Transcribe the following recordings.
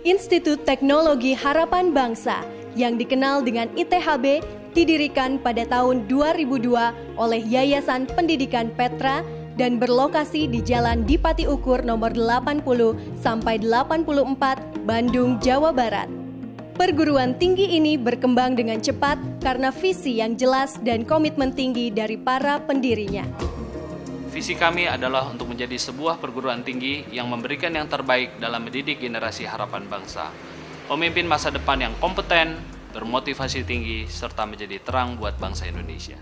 Institut Teknologi Harapan Bangsa yang dikenal dengan ITHB didirikan pada tahun 2002 oleh Yayasan Pendidikan Petra dan berlokasi di Jalan Dipati Ukur nomor 80 sampai 84 Bandung, Jawa Barat. Perguruan tinggi ini berkembang dengan cepat karena visi yang jelas dan komitmen tinggi dari para pendirinya. Visi kami adalah untuk menjadi sebuah perguruan tinggi yang memberikan yang terbaik dalam mendidik generasi harapan bangsa. Pemimpin masa depan yang kompeten, bermotivasi tinggi, serta menjadi terang buat bangsa Indonesia.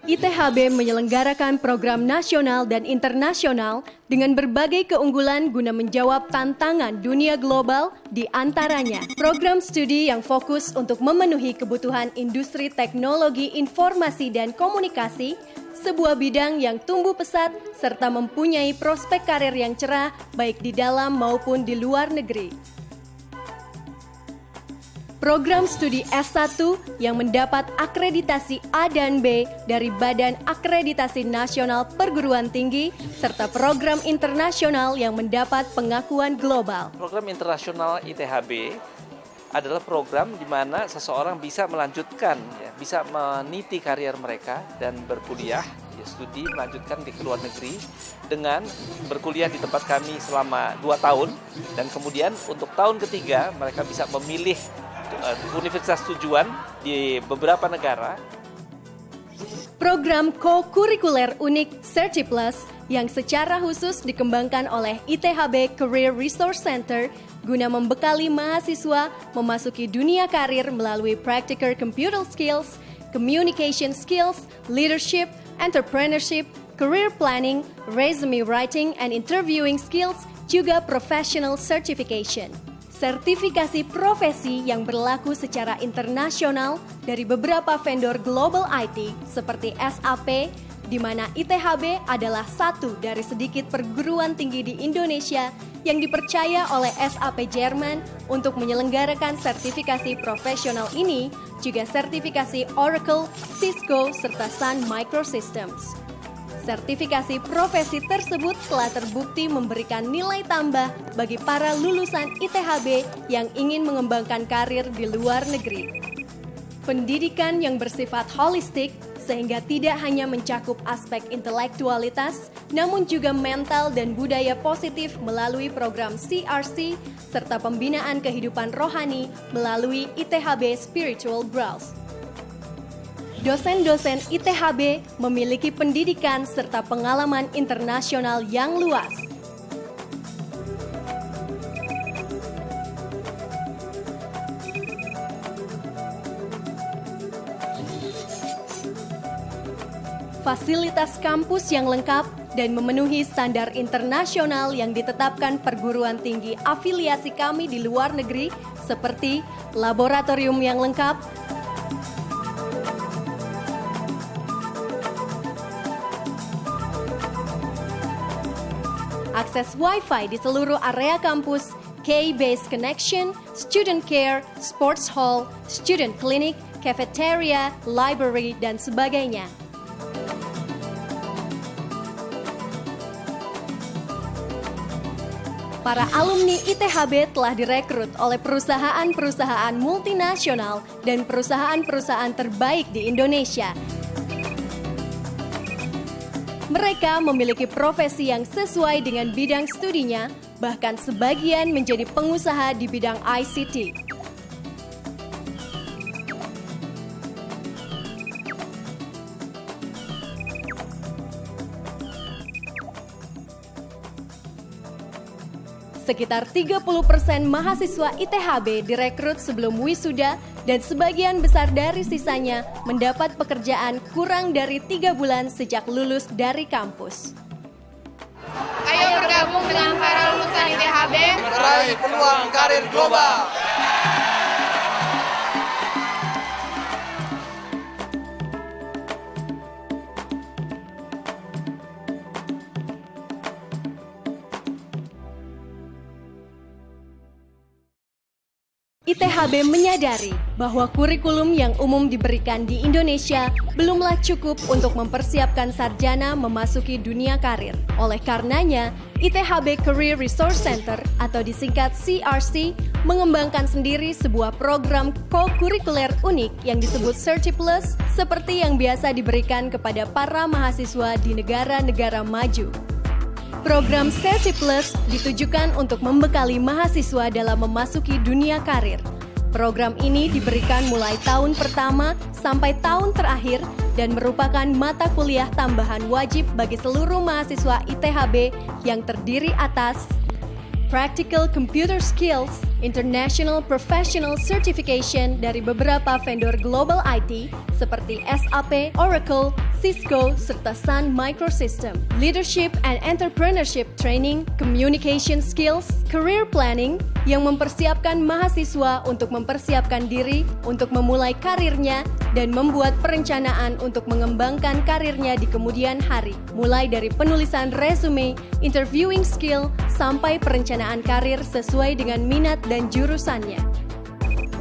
ITHB menyelenggarakan program nasional dan internasional dengan berbagai keunggulan guna menjawab tantangan dunia global, di antaranya program studi yang fokus untuk memenuhi kebutuhan industri teknologi informasi dan komunikasi, sebuah bidang yang tumbuh pesat serta mempunyai prospek karir yang cerah baik di dalam maupun di luar negeri. Program studi S1 yang mendapat akreditasi A dan B dari Badan Akreditasi Nasional Perguruan Tinggi, serta program internasional yang mendapat pengakuan global. Program internasional ITHB adalah program di mana seseorang bisa melanjutkan, bisa meniti karier mereka dan berkuliah, studi melanjutkan di luar negeri dengan berkuliah di tempat kami selama 2 tahun, dan kemudian untuk tahun ketiga mereka bisa memilih universitas tujuan di beberapa negara. Program co-kurikuler unik CertiPlus yang secara khusus dikembangkan oleh ITHB Career Resource Center guna membekali mahasiswa memasuki dunia karir melalui practical computer skills, communication skills, leadership, entrepreneurship, career planning, resume writing and interviewing skills, juga professional certification. Sertifikasi profesi yang berlaku secara internasional dari beberapa vendor global IT seperti SAP, di mana ITHB adalah satu dari sedikit perguruan tinggi di Indonesia yang dipercaya oleh SAP Jerman untuk menyelenggarakan sertifikasi profesional ini, juga sertifikasi Oracle, Cisco, serta Sun Microsystems. Sertifikasi profesi tersebut telah terbukti memberikan nilai tambah bagi para lulusan ITHB yang ingin mengembangkan karir di luar negeri. Pendidikan yang bersifat holistik sehingga tidak hanya mencakup aspek intelektualitas, namun juga mental dan budaya positif melalui program CRC serta pembinaan kehidupan rohani melalui ITHB Spiritual Growth. Dosen-dosen ITHB memiliki pendidikan serta pengalaman internasional yang luas. Fasilitas kampus yang lengkap dan memenuhi standar internasional yang ditetapkan perguruan tinggi afiliasi kami di luar negeri, seperti laboratorium yang lengkap, akses Wi-Fi di seluruh area kampus, K-based connection, student care, sports hall, student clinic, cafeteria, library, dan sebagainya. Para alumni ITHB telah direkrut oleh perusahaan-perusahaan multinasional dan perusahaan-perusahaan terbaik di Indonesia. Mereka memiliki profesi yang sesuai dengan bidang studinya, bahkan sebagian menjadi pengusaha di bidang ICT. Sekitar 30% mahasiswa ITHB direkrut sebelum wisuda dan sebagian besar dari sisanya mendapat pekerjaan kurang dari 3 bulan sejak lulus dari kampus. Ayo bergabung dengan para lulusan ITHB meraih peluang karir global. ITHB menyadari bahwa kurikulum yang umum diberikan di Indonesia belumlah cukup untuk mempersiapkan sarjana memasuki dunia karir. Oleh karenanya, ITHB Career Resource Center atau disingkat CRC mengembangkan sendiri sebuah program co-kurikuler unik yang disebut Certiplus seperti yang biasa diberikan kepada para mahasiswa di negara-negara maju. Program Certiplus ditujukan untuk membekali mahasiswa dalam memasuki dunia karir. Program ini diberikan mulai tahun pertama sampai tahun terakhir dan merupakan mata kuliah tambahan wajib bagi seluruh mahasiswa ITHB yang terdiri atas Practical Computer Skills, International Professional Certification dari beberapa vendor global IT seperti SAP, Oracle, Cisco, serta Sun Microsystem. Leadership and Entrepreneurship Training, Communication Skills, Career Planning yang mempersiapkan mahasiswa untuk mempersiapkan diri untuk memulai karirnya dan membuat perencanaan untuk mengembangkan karirnya di kemudian hari. Mulai dari penulisan resume, interviewing skill, sampai perencanaan karir sesuai dengan minat dan jurusannya.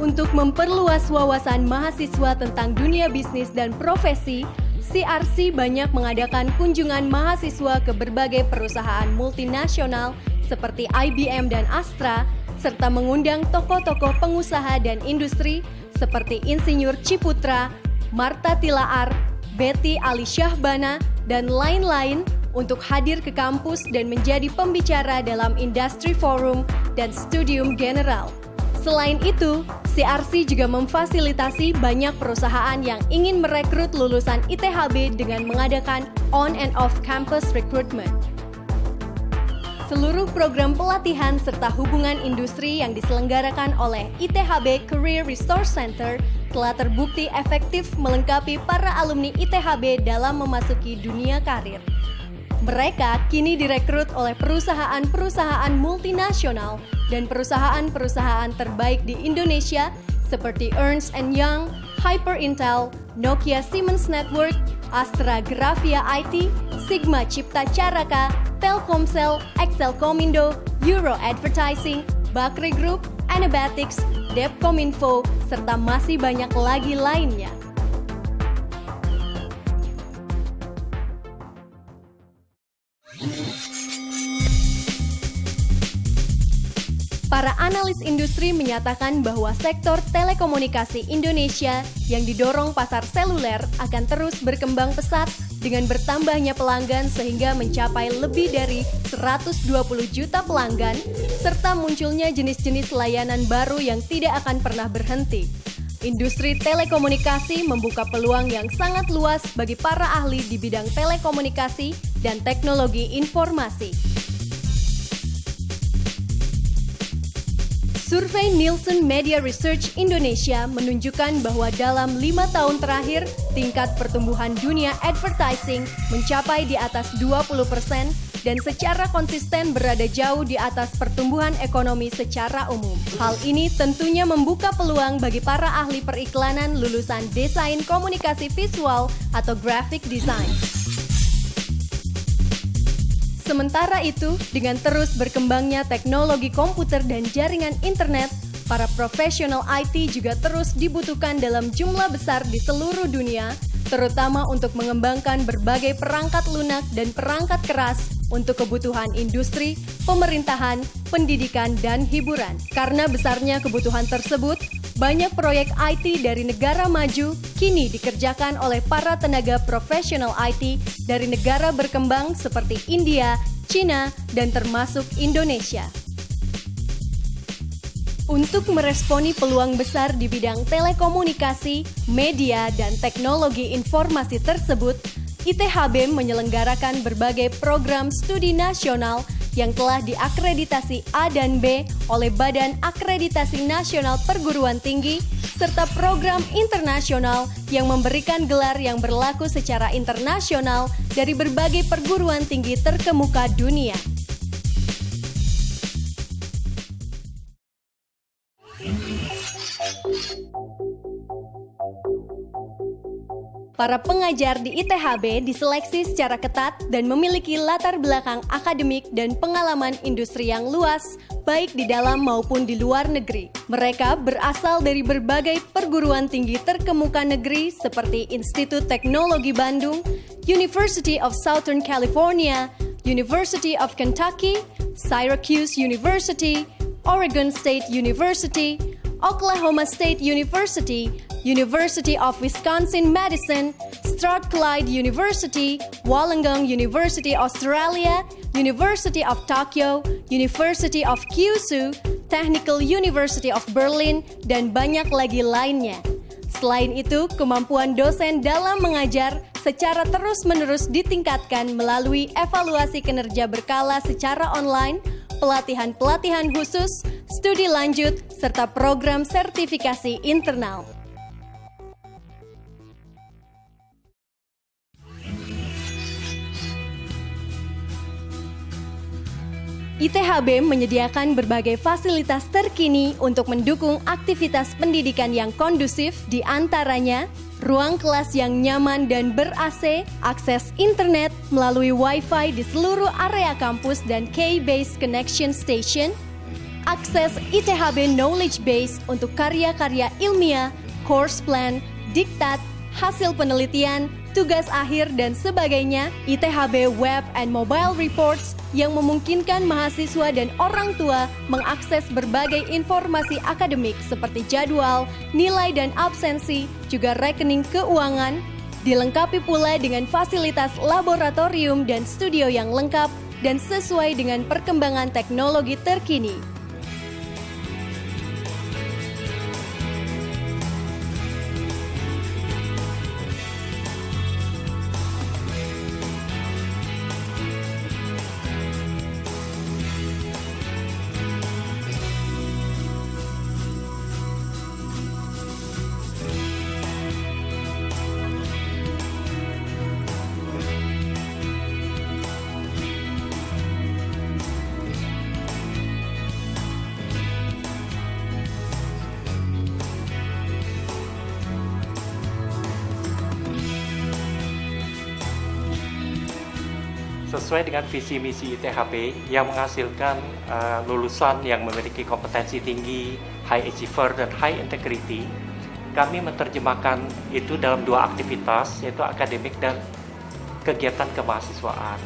Untuk memperluas wawasan mahasiswa tentang dunia bisnis dan profesi, CRC banyak mengadakan kunjungan mahasiswa ke berbagai perusahaan multinasional seperti IBM dan Astra, serta mengundang tokoh-tokoh pengusaha dan industri seperti Insinyur Ciputra, Marta Tilaar, Betty Ali Syahbana, dan lain-lain untuk hadir ke kampus dan menjadi pembicara dalam industri forum dan studium general. Selain itu, CRC juga memfasilitasi banyak perusahaan yang ingin merekrut lulusan ITHB dengan mengadakan on and off campus recruitment. Seluruh program pelatihan serta hubungan industri yang diselenggarakan oleh ITHB Career Resource Center telah terbukti efektif melengkapi para alumni ITHB dalam memasuki dunia karir. Mereka kini direkrut oleh perusahaan-perusahaan multinasional dan perusahaan-perusahaan terbaik di Indonesia seperti Ernst & Young, Hyper Intel, Nokia Siemens Network, Astra Grafia IT, Sigma Cipta Caraka, Telkomsel, Excel Komindo, Euro Advertising, Bakri Group, Anabatics, Depkominfo, serta masih banyak lagi lainnya. Para analis industri menyatakan bahwa sektor telekomunikasi Indonesia yang didorong pasar seluler akan terus berkembang pesat dengan bertambahnya pelanggan sehingga mencapai lebih dari 120 juta pelanggan, serta munculnya jenis-jenis layanan baru yang tidak akan pernah berhenti. Industri telekomunikasi membuka peluang yang sangat luas bagi para ahli di bidang telekomunikasi dan teknologi informasi. Survei Nielsen Media Research Indonesia menunjukkan bahwa dalam 5 tahun terakhir, tingkat pertumbuhan dunia advertising mencapai di atas 20% dan secara konsisten berada jauh di atas pertumbuhan ekonomi secara umum. Hal ini tentunya membuka peluang bagi para ahli periklanan lulusan desain komunikasi visual atau graphic design. Sementara itu, dengan terus berkembangnya teknologi komputer dan jaringan internet, para profesional IT juga terus dibutuhkan dalam jumlah besar di seluruh dunia, terutama untuk mengembangkan berbagai perangkat lunak dan perangkat keras untuk kebutuhan industri, pemerintahan, pendidikan, dan hiburan. Karena besarnya kebutuhan tersebut, banyak proyek IT dari negara maju kini dikerjakan oleh para tenaga profesional IT dari negara berkembang seperti India, Cina, dan termasuk Indonesia. Untuk meresponi peluang besar di bidang telekomunikasi, media, dan teknologi informasi tersebut, ITHB menyelenggarakan berbagai program studi nasional yang telah diakreditasi A dan B oleh Badan Akreditasi Nasional Perguruan Tinggi, serta program internasional yang memberikan gelar yang berlaku secara internasional dari berbagai perguruan tinggi terkemuka dunia. Para pengajar di ITHB diseleksi secara ketat dan memiliki latar belakang akademik dan pengalaman industri yang luas, baik di dalam maupun di luar negeri. Mereka berasal dari berbagai perguruan tinggi terkemuka negeri seperti Institut Teknologi Bandung, University of Southern California, University of Kentucky, Syracuse University, Oregon State University, Oklahoma State University, University of Wisconsin-Madison, Strathclyde University, Wollongong University Australia, University of Tokyo, University of Kyushu, Technical University of Berlin, dan banyak lagi lainnya. Selain itu, kemampuan dosen dalam mengajar secara terus-menerus ditingkatkan melalui evaluasi kinerja berkala secara online, pelatihan-pelatihan khusus, studi lanjut, serta program sertifikasi internal. ITHB menyediakan berbagai fasilitas terkini untuk mendukung aktivitas pendidikan yang kondusif, di antaranya ruang kelas yang nyaman dan ber-AC, akses internet melalui Wi-Fi di seluruh area kampus dan K-Base Connection Station, akses ITHB Knowledge Base untuk karya-karya ilmiah, course plan, diktat, hasil penelitian, tugas akhir, dan sebagainya, ITHB Web and Mobile Reports yang memungkinkan mahasiswa dan orang tua mengakses berbagai informasi akademik seperti jadwal, nilai dan absensi, juga rekening keuangan, dilengkapi pula dengan fasilitas laboratorium dan studio yang lengkap dan sesuai dengan perkembangan teknologi terkini. Sesuai dengan visi misi ITHB yang menghasilkan lulusan yang memiliki kompetensi tinggi, high achiever dan high integrity, kami menerjemahkan itu dalam dua aktivitas, yaitu akademik dan kegiatan kemahasiswaan.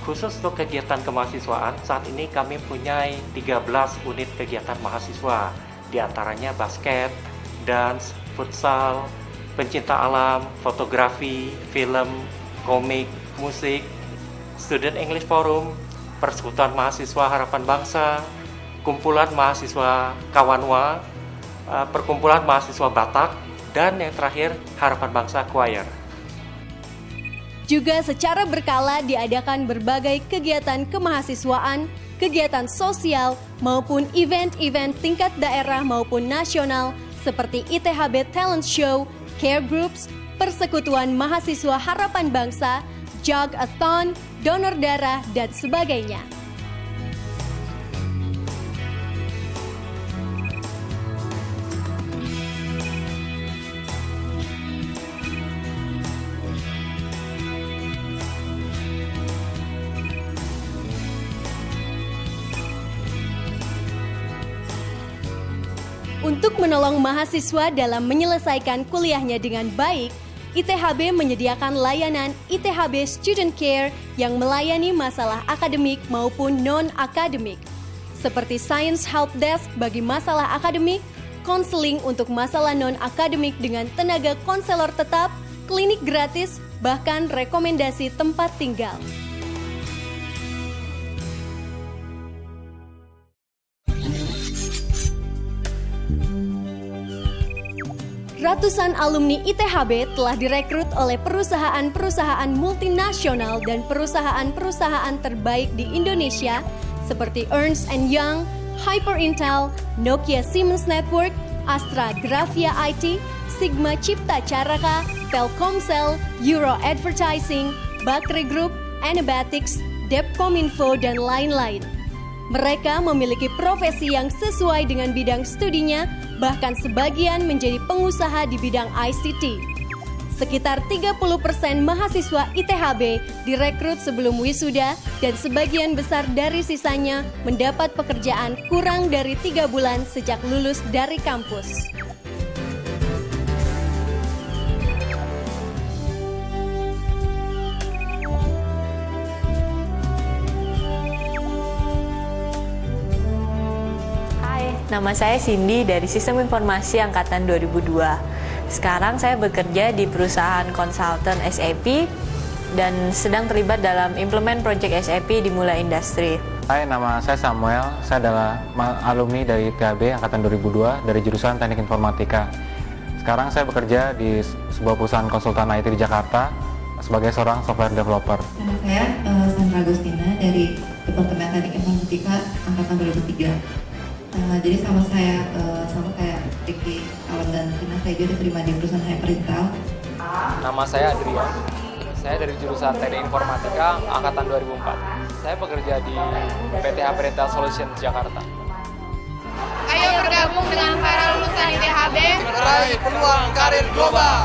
Khusus untuk kegiatan kemahasiswaan, saat ini kami punya 13 unit kegiatan mahasiswa, di antaranya basket, dance, futsal, pencinta alam, fotografi, film, komik, musik, Student English Forum, Persekutuan Mahasiswa Harapan Bangsa, Kumpulan Mahasiswa Kawanwa, Perkumpulan Mahasiswa Batak, dan yang terakhir Harapan Bangsa Choir. Juga secara berkala diadakan berbagai kegiatan kemahasiswaan, kegiatan sosial, maupun event-event tingkat daerah maupun nasional seperti ITHB Talent Show, Care Groups, Persekutuan Mahasiswa Harapan Bangsa, Jog-a-thon, donor darah, dan sebagainya. Untuk menolong mahasiswa dalam menyelesaikan kuliahnya dengan baik, ITHB menyediakan layanan ITHB Student Care yang melayani masalah akademik maupun non-akademik, seperti Science Help Desk bagi masalah akademik, konseling untuk masalah non-akademik dengan tenaga konselor tetap, klinik gratis, bahkan rekomendasi tempat tinggal. Ratusan alumni ITHB telah direkrut oleh perusahaan-perusahaan multinasional dan perusahaan-perusahaan terbaik di Indonesia seperti Ernst & Young, Hyperintel, Nokia Siemens Network, Astra Grafia IT, Sigma Cipta Caraka, Telkomsel, Euro Advertising, Bakri Group, Anabatics, Depkominfo, dan lain-lain. Mereka memiliki profesi yang sesuai dengan bidang studinya, bahkan sebagian menjadi pengusaha di bidang ICT. Sekitar 30% mahasiswa ITHB direkrut sebelum wisuda dan sebagian besar dari sisanya mendapat pekerjaan kurang dari 3 bulan sejak lulus dari kampus. Hai, nama saya Cindy dari Sistem Informasi Angkatan 2002. Sekarang saya bekerja di perusahaan konsultan SAP dan sedang terlibat dalam implement project SAP di Mula Industri. Hai, nama saya Samuel. Saya adalah alumni dari ITHB Angkatan 2002 dari jurusan Teknik Informatika. Sekarang saya bekerja di sebuah perusahaan konsultan IT di Jakarta sebagai seorang software developer. Nama saya Sandra Agustina dari Departemen Teknik Informatika Angkatan 2003. Jadi sama kayak Ricky, Awan dan Tina, saya juga diterima di perusahaan Hyperintel. Nama saya Adrian. Saya dari jurusan Teknik Informatika Angkatan 2004. Saya bekerja di PT Hyperintel Solutions Jakarta. Ayo bergabung dengan para lulusan ITHB Meraih peluang karir global.